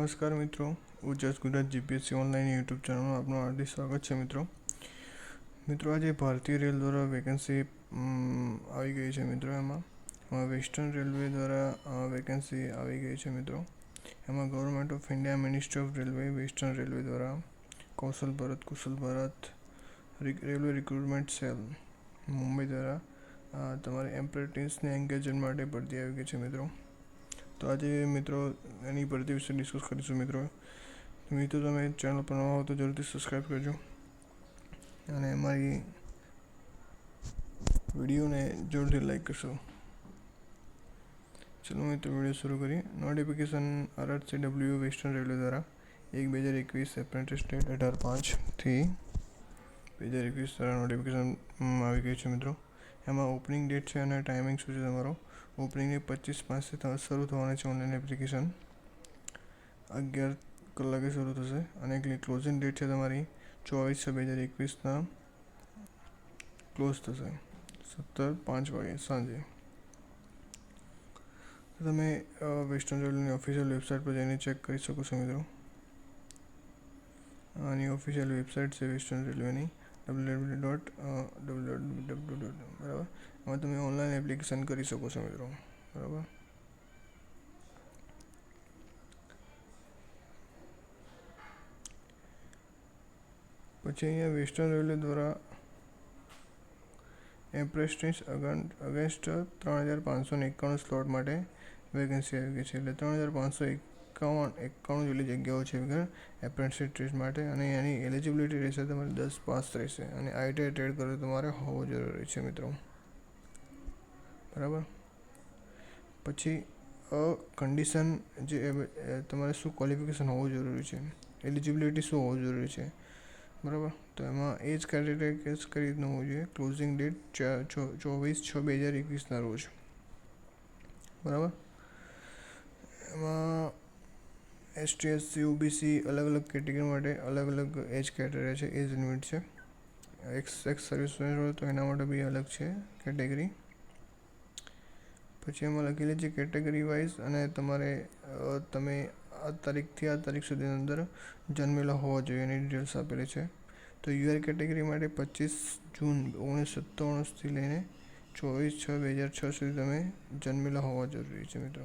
નમસ્કાર મિત્રો, ઉજ્જસ Gujarat GPSC online YouTube ચેનલમાં આપનું હાર્દિક સ્વાગત છે મિત્રો આજે ભારતીય રેલ દ્વારા વેકેન્સી આવી ગઈ છે મિત્રો. એમાં વેસ્ટર્ન રેલવે દ્વારા વેકેન્સી આવી ગઈ છે મિત્રો. એમાં government of India ministry of railway western railway દ્વારા Kushal Bharat railway recruitment cell Mumbai દ્વારા તમારે એપ્રેન્ટિસને એન્ગેજમેન્ટ માટે ભરતી આવી ગઈ છે મિત્રો. તો આજે મિત્રો એની ભરતી વિશે ડિસ્કસ કરીશું મિત્રો. તમે ચેનલ પર નવા હો તો જરૂરથી સબસ્ક્રાઈબ કરજો અને અમારી વિડીયોને જરૂરથી લાઈક કરશો. ચલો મિત્રો વિડીયો શરૂ કરીએ. નોટિફિકેશન RRCW વેસ્ટર્ન રેલવે દ્વારા 1/2021 એપ્રેન્ટિસ ડેટ 18/5 2021 દ્વારા નોટિફિકેશન આવી ગઈ છે મિત્રો. એમાં ઓપનિંગ ડેટ છે અને ટાઈમિંગ શું છે તમારો. ઓપનિંગની 25/5 શરૂ થવાની છે. ઓનલાઈન એપ્લિકેશન 11 કલાકે શરૂ થશે અને ક્લોઝિંગ ડેટ છે તમારી 24/6/2021 ક્લોઝ થશે 17:05 વાગે સાંજે. તમે વેસ્ટર્ન રેલવેની ઓફિશિયલ વેબસાઇટ પર જઈને ચેક કરી શકો છો મિત્રો. આની ઓફિશિયલ વેબસાઇટ છે વેસ્ટર્ન રેલવેની www. બરાબર. એમાં તમે ઓનલાઈન એપ્લિકેશન કરી શકો છો મિત્રો. બરાબર. પછી અહીંયા વેસ્ટર્ન રેલવે દ્વારા એપ્રેન્ટિસ અગેન્સ્ટ 3591 સ્લોટ માટે વેકેન્સી આવી ગઈ છે. એટલે 3591 જેટલી જગ્યાઓ છે એપ્રેન્ટિસ માટે. અને એની એલિજિબિલિટી રહેશે તમારે 10 પાસ રહેશે અને ITI ટ્રેડ કરો તમારે હોવો જરૂરી છે મિત્રો. બરાબર. પછી કન્ડિશન જે તમારે શું ક્વોલિફિકેશન હોવું જરૂરી છે, એલિજિબિલિટી શું હોવું જરૂરી છે. બરાબર. તો એમાં એજ ક્રાઇટેરિયા કઈ રીતનું હોવું જોઈએ. ક્લોઝિંગ ડેટ 24/6/2021 રોજ. બરાબર. એમાં ST SC OBC અલગ કેટેગરી માટે અલગ એજ ક્રાઇટેરિયા છે, એજ લિમિટ છે. એક્સ સર્વિસમેન હોય તો એના માટે બી અલગ છે કેટેગરી. પછી એમાં લખેલી છે કેટેગરી વાઇઝ અને તમે આ તારીખથી આ તારીખ સુધીની અંદર જન્મેલા હોવા જોઈએ એની ડિટેલ્સ આપેલી છે. તો UR કેટેગરી માટે 25 જૂન 1997થી લઈને 24/6/2006 સુધી તમે જન્મેલા હોવા જરૂરી છે મિત્રો.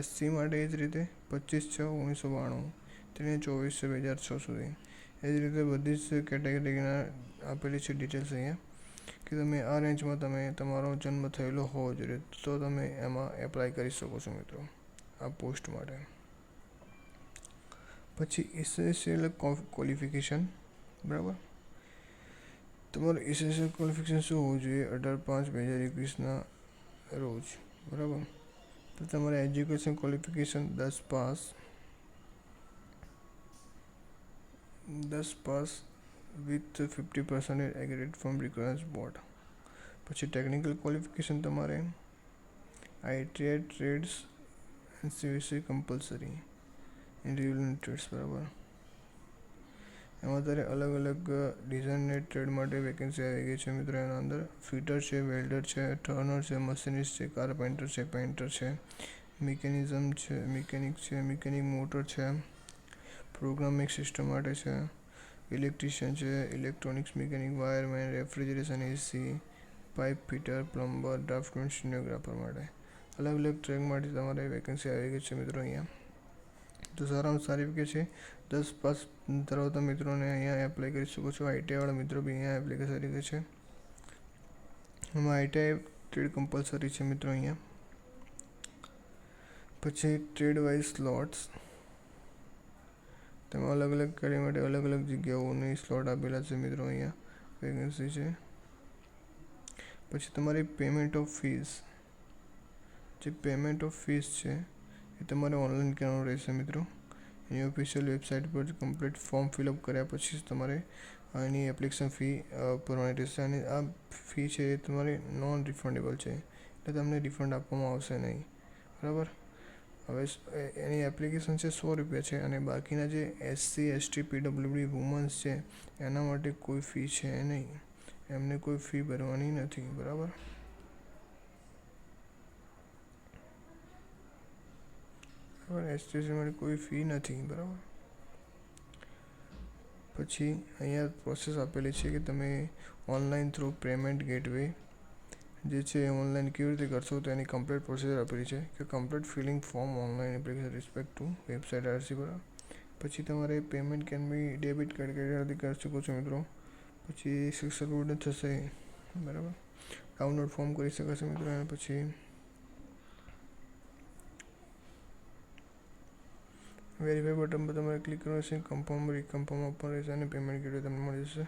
SC માટે એ જ રીતે 25/6/1992 થી 24/6/2006 સુધી. એ જ રીતે બધી જ કેટેગરીના આપેલી છે ડિટેલ્સ અહીંયા કે તમે આ રેન્જમાં તમારો જન્મ થયેલો હોવો જોઈએ તો તમે એમાં એપ્લાય કરી શકો છો મિત્રો આ પોસ્ટ માટે. પછી એસેન્શિયલ ક્વોલિફિકેશન. બરાબર. તમારું એસેન્શિયલ ક્વોલિફિકેશન શું હોવું જોઈએ 18/5/2021 રોજ. બરાબર. તો તમારે education qualification 10 pass with 50% aggregate from recognised board. પછી ટેકનિકલ ક્વોલિફિકેશન તમારે ITI trades and CVC compulsory individual trades. બરાબર. એમાં ત્યારે અલગ ડિઝાઇન ટ્રેડ માટે વેકેન્સી આવી ગઈ છે મિત્રો. એના અંદર ફિટર છે, વેલ્ડર છે, ટર્નર છે, મશીનિસ્ટ છે, કાર્પેન્ટર છે, પેઇન્ટર છે, મિકેનિક છે, મિકેનિક મોટર છે, પ્રોગ્રામિંગ સિસ્ટમ માટે છે, ઇલેક્ટ્રિશિયન છે, electronics mechanic, wireman, refrigeration, AC, pipe fitter, plumber, draughtsman, stenographer માટે અલગ ટ્રેક માટે તમારે વેકેન્સી આવી ગઈ છે મિત્રો અહીંયા. તો સારામાં સારી વેકેન્સી 10 પાસ ધરાવતા મિત્રોને અહીંયા એપ્લાય કરી શકો છો. ITI વાળા મિત્રો બી અહીંયા એપ્લાય કરી શકે છે. એમાં ITI ટ્રેડ કમ્પલસરી છે મિત્રો અહીંયા. પછી ટ્રેડ વાઇઝ સ્લોટ્સ. તેમાં અલગ કેટેગરી માટે અલગ જગ્યાઓની સ્લોટ આપેલા છે મિત્રો. અહીંયા વેકેન્સી છે. પછી તમારી પેમેન્ટ ઓફ ફીસ. જે પેમેન્ટ ઓફ ફીસ છે એ તમારે ઓનલાઈન કરવાનું રહેશે મિત્રો. એની ઓફિશિયલ વેબસાઇટ પર કમ્પ્લીટ ફોર્મ ફિલઅપ કર્યા પછી તમારે એની એપ્લિકેશન ફી ભરવાની રહેશે. અને આ ફી છે એ તમારી નોન રિફંડેબલ છે, એટલે તમને રિફંડ આપવામાં આવશે નહીં. બરાબર. હવે એની એપ્લિકેશન છે 100 રૂપિયા છે અને બાકીના જે SC ST PWD વુમન્સ છે એના માટે કોઈ ફી છે નહીં, એમને કોઈ ફી ભરવાની નથી. બરાબર. બરાબર. HTC માટે કોઈ ફી નથી. બરાબર. પછી અહીંયા પ્રોસેસ આપેલી છે કે તમે ઓનલાઈન થ્રુ પેમેન્ટ ગેટવે જે છે ઓનલાઈન કેવી રીતે કરશો તો એની કમ્પ્લીટ પ્રોસેસ આપેલી છે કે complete filling form online application respect to website RC. બરાબર. પછી તમારે payment can be debit card credit કરી શકો છો મિત્રો. પછી સક્સેસફુલ થશે. બરાબર. ડાઉનલોડ ફોર્મ કરી શકાશે મિત્રો. અને પછી વેરીફાઈ બટન પર તમારે ક્લિક કરવાનું છે. કન્ફર્મ રીકન્ફર્મ ઓપન રહેશે અને પેમેન્ટ ગેટવે તમને મળી જશે.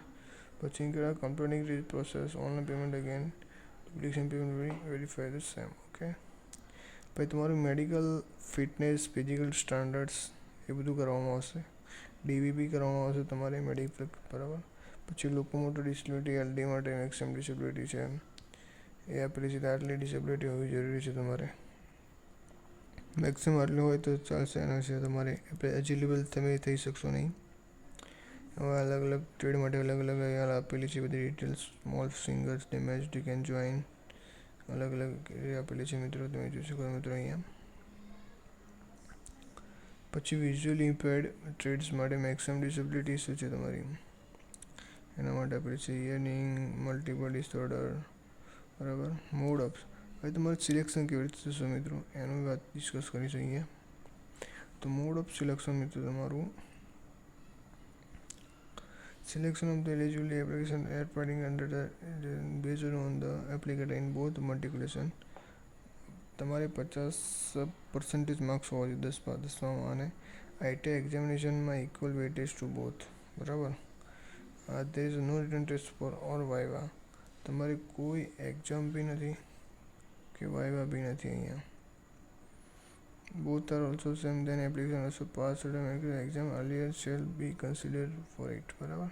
પછી completing reach process online payment again duplication payment verify the same. Okay. પછી તમારું મેડિકલ ફિટનેસ ફિઝિકલ સ્ટાન્ડર્ડ્સ એ બધું કરવામાં આવશે. ડીવીપી કરવામાં આવશે તમારે મેડિકલ. બરાબર. પછી લોકોમોટર ડિસેબિલિટી એલડી માટે મેક્સિમમ ડિસેબિલિટી છે એ આપેલી છે. આટલી ડિસેબિલિટી હોવી જરૂરી છે તમારે. મેક્સિમમ આટલું હોય તો ચાલશે. એના છે તમારે એલિજિબલ તમે થઈ શકશો નહીં. હવે અલગ અલગ ટ્રેડ માટે અલગ અલગ અહીંયા આપેલી છે બધી details. Small fingers damage you can join અલગ અલગ આપેલી છે મિત્રો. તમે જોઈ શકો મિત્રો અહીંયા. પછી વિઝ્યુઅલી ઇમ્પેર્ડ ટ્રેડ્સ માટે મેક્સિમમ ડિસેબિલિટી શું છે તમારી એના માટે આપેલી છે. Hearing multiple disorder. બરાબર. Mode of. હવે તમારું સિલેક્શન કેવી રીતે થશે મિત્રો એનું વાત ડિસ્કસ કરીશું અહીંયા. તો મોડ ઓફ સિલેક્શન મિત્રો તમારું selection of the eligibility application airpairing under the based on the applicator in both matriculation. તમારે 50% માર્ક્સ હોવા જોઈએ 10માં અને આઈટી એક્ઝામિનેશનમાં ઇક્વલ વેટેજ ટુ બોથ. બરાબર. there is no written test for or viva. તમારે કોઈ એક્ઝામ બી નથી કે વાઇવા બી નથી અહીંયા. both are also same then application also pass the exam earlier shall be considered for it. બરાબર.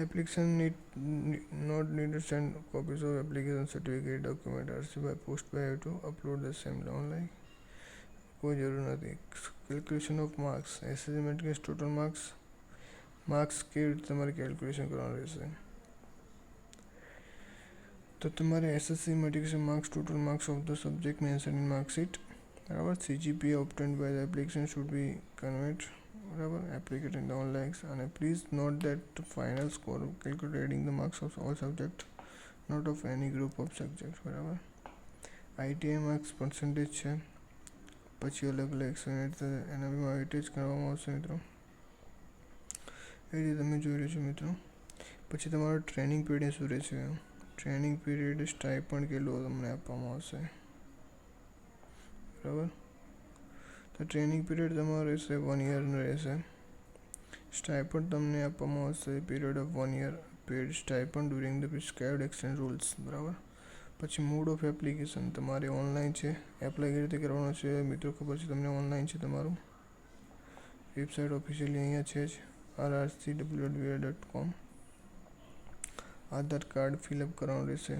application not need to send copies of application certificate document RC by post by have to upload the same online. કોઈ જરૂર નથી. Calculation of marks assessment કે total marks કેવી રીતે તમારે calculation કરવાનું રહેશે તો તમારે SSC multiplication marks total marks of the subject mention in marksheet. બરાબર. CGPA obtained by the application should be conveyed. બરાબર. applicant in the online અને please note that the final score calculating the marks of all subject not of any group of subjects. બરાબર. ITI marks percentage છે. પછી અલગ અલગ એના બી weightage કરવામાં આવશે મિત્રો. એ રીતે તમે જોઈ રહ્યો છો મિત્રો. પછી તમારો ટ્રેનિંગ પીરિયડ શું રહેશે. ટ્રેનિંગ પીરિયડ સ્ટાઇપન્ડ કેટલો તમને આપવામાં આવશે. બરાબર. તો ટ્રેનિંગ પીરિયડ તમારો રહેશે 1 યરનો રહેશે. સ્ટાઇપન્ડ તમને આપવામાં આવશે period of 1 year paid stipend during the prescribed exchange rules. બરાબર. પછી મોડ ઓફ એપ્લિકેશન તમારે ઓનલાઈન છે. એપ્લાય કેવી રીતે કરવાનો છે મિત્રો ખબર છે તમને. ઓનલાઈન છે તમારું. વેબસાઇટ ઓફિશિયલી અહીંયા છે જ rrcw.com. આધાર કાર્ડ ફિલઅપ કરવાનું રહેશે.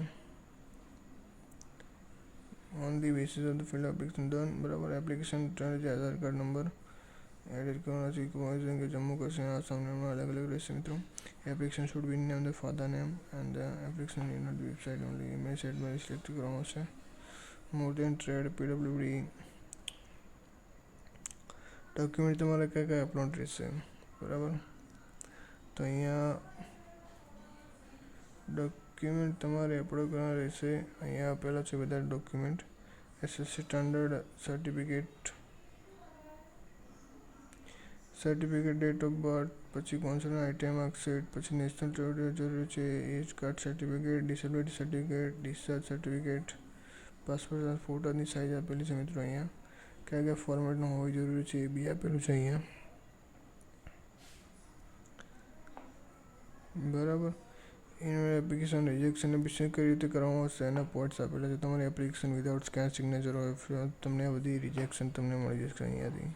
On the basis of the fill application done. બરાબર. Application Aadhaar card number edit કરવાનો છે. કે જમ્મુ કાશ્મીર આસામમાં અલગ અલગ રહેશે મિત્રો. Application should be name the father name and the application in the website only image સેટમાં સિલેક્ટ કરવાનું છે. મોર દેન ટ્રેડ પીડબ્લ્યુડી ડોક્યુમેન્ટ તમારે કયા કયા અપલોડ રહેશે. બરાબર. તો અહીંયા ડોક્યુમેન્ટ તમારે અપલોડ કરવાના રહેશે. અહીંયા આપેલા છે બધા document. SSC standard certificate date of birth પછી કોન્સર્ન આઈટીઆઈ માર્કશીટ પછી નેશનલ જરૂરી છે. Age card certificate disability certificate discharge certificate passport ફોટાની સાઇઝ આપેલી છે મિત્રો. અહીંયા કયા કયા ફોર્મેટનું હોવી જરૂરી છે એ બી આપેલું છે અહીંયા. બરાબર. એપ્લિકેશન રિજેક્શન એપ્લિકેશન કઈ રીતે કરવામાં આવશે એના પોઈન્ટ્સ આપેલા છે. તમારી એપ્લિકેશન વિધાઉટ સ્કેન સિગ્નેચર હોય તમને આ બધી રિજેક્શન તમને મળી જશે અહીંયાથી.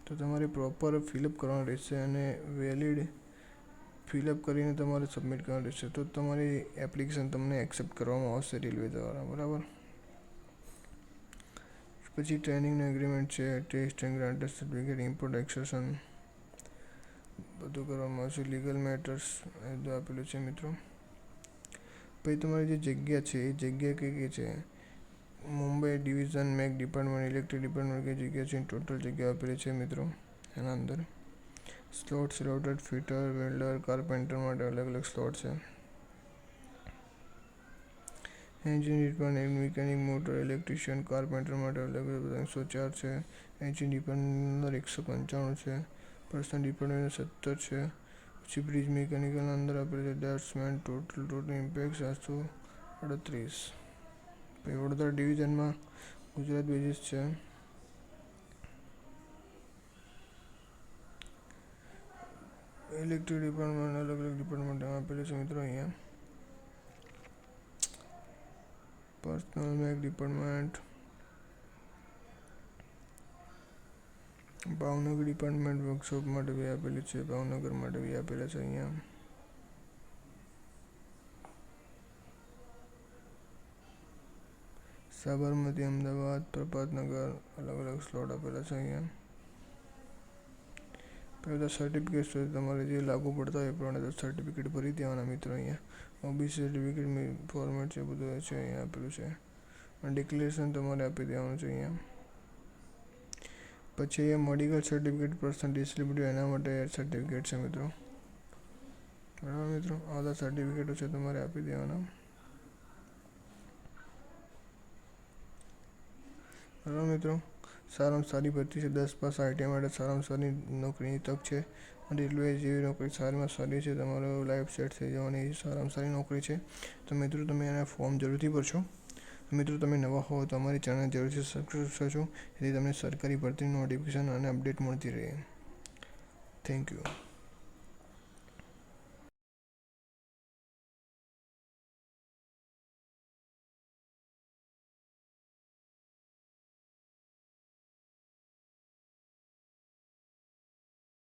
તો તમારે પ્રોપર ફિલઅપ કરવાનું રહેશે અને વેલિડ ફિલઅપ કરીને તમારે સબમિટ કરવાનું રહેશે તો તમારી એપ્લિકેશન તમને એક્સેપ્ટ કરવામાં આવશે રેલવે દ્વારા. બરાબર. પછી ટ્રેનિંગનું એગ્રીમેન્ટ છે. Test and granted certificate import accession બધું કરવામાં આવશે. લીગલ મેટર્સ એ બધું આપેલું છે મિત્રો. પછી તમારી જે જગ્યા છે એ જગ્યા કઈ કઈ છે Mumbai division make department electric department કઈ જગ્યા છે ટોટલ જગ્યા આપેલી છે મિત્રો એના અંદર slot slotted fitter welder carpenter માટે અલગ અલગ સ્લોટ છે engine department mechanic motor electrician carpenter માટે અલગ અલગ 104 છે એન્જિન ડિપાર્ટમેન્ટ અંદર 195 છે પર્સનલ ડિપાર્ટમેન્ટ 17 છે પછી બ્રિજ મિકેનિકલ અંદર આપેલું છે બેટ્સમેન ટોટલ ઇમ્પેક્ટ 738 પછી વડોદરા ડિવિઝનમાં ગુજરાત બેઝિસ છે ઇલેક્ટ્રિક ડિપાર્ટમેન્ટ અલગ અલગ ડિપાર્ટમેન્ટ આપેલું છે મિત્રો અહીંયા personal make department Bhavnagar department workshop માટે બી આપેલી છે ભાવનગર માટે બી આપેલા છે અહીંયા સાબરમતી અમદાવાદ પ્રભાતનગર અલગ અલગ સ્લોટ આપેલા છે અહીંયા પહેલાં સર્ટિફિકેટ સુધી તમારે જે લાગુ પડતા હોય એ પ્રમાણે સર્ટિફિકેટ ભરી દેવાના મિત્રો અહીંયા ઓબીસી સર્ટિફિકેટ ફોર્મેટ છે બધું છે અહીંયા આપેલું છે અને ડિક્લેરેશન તમારે આપી દેવાનું છે અહીંયા પછી એ મેડિકલ સર્ટિફિકેટ પર્સનલ ડિસેબિલિટી એના માટે સર્ટિફિકેટ છે મિત્રો બરાબર મિત્રો આ બધા સર્ટિફિકેટો છે તમારે આપી દેવાના બરાબર મિત્રો સારામાં સારી ભરતી છે 10 પાસ આઈટીઆઈ માટે સારામાં સારી નોકરીની તક છે અને રેલવે જેવી નોકરી સારીમાં સારી છે તમારો લાઈફ સેટ થઈ જવાની સારામાં સારી નોકરી છે તો મિત્રો તમે એના ફોર્મ જરૂરથી ભરશો મિત્રો તમે નવા હો તો અમારી ચેનલ જરૂરથી સબસ્ક્રાઈબ કરજો જેથી તમને સરકારી ભરતીનું નોટિફિકેશન અને અપડેટ મળતી રહે થેન્ક યુ